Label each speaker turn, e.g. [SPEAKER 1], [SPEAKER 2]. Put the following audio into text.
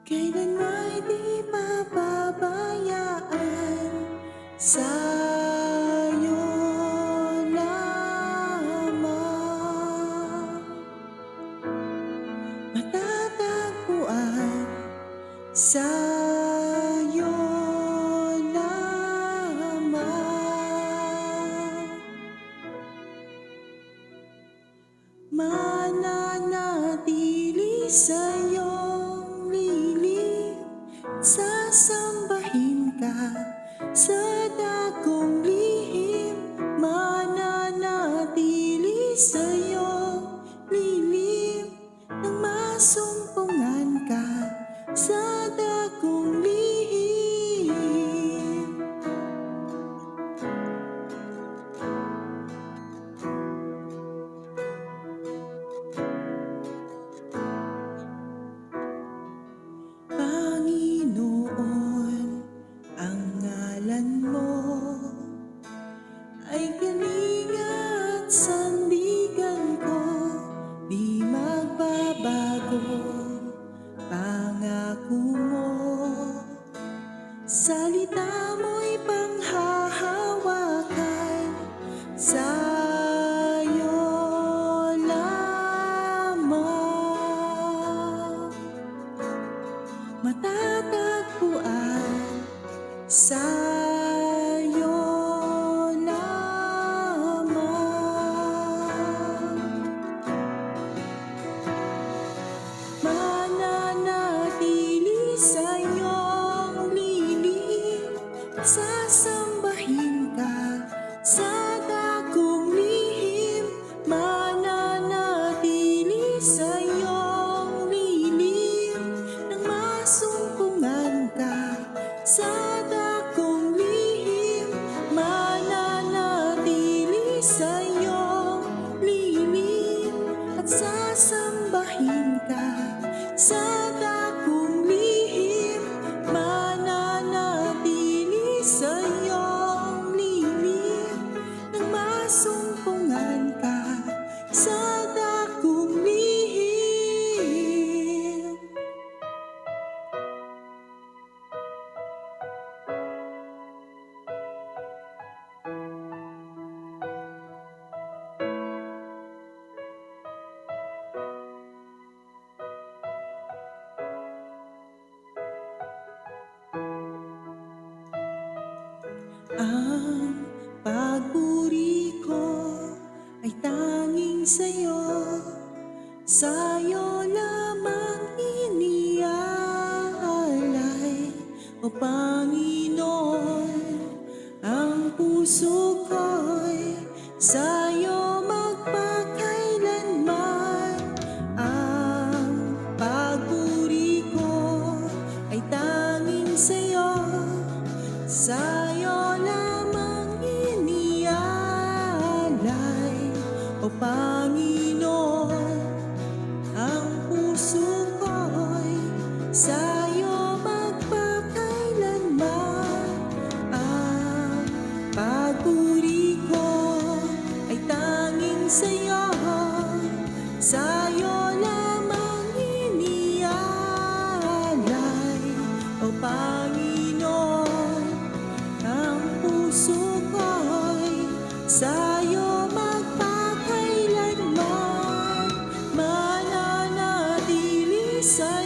[SPEAKER 1] kailan may di papabayaan. Sa'yo lamang matatagpuan. Sa'yo lamang mananatili sa iyong lilim. Sasambahin ka sa dakong lihim, mananatili sa iyong lilim. Nang masumpungan ka sa dakong lihim. Panginoon, ang ngalan mo ay kalinga at sandigan ko, di magbabago. Pangako mo, salita mo'y panghahawakan. Sa'yo lamang matatagpuan. Sa'yo lamang mananatili sa iyong lilim. Sasambahin ka sa dakong lihim, mananatili sa iyong lilim. Nang masumpungan ka sa dakong lihim, mananatili sa iyong lilim. At sasambahin ka sa dakong lihim, mananatili sa iyong lilim. Nang masumpungan ka sa dakong lihim. Ang papuri ko ay tanging sa'yo, sa'yo lamang iniaalay. O Panginoon, ang puso ko'y sa'yo magpakailanman. Ang papuri ko ay tanging sa'yo, sa'yo lamang iniaalay. O Panginoon, ang puso ko'y sa'yo magpakailanman. Ang papuri ko ay tanging sa'yo, sa'yo lamang iniaalay. O Panginoon, ang puso ko'y sa'yo magpakailanman, mananatili sa'yo.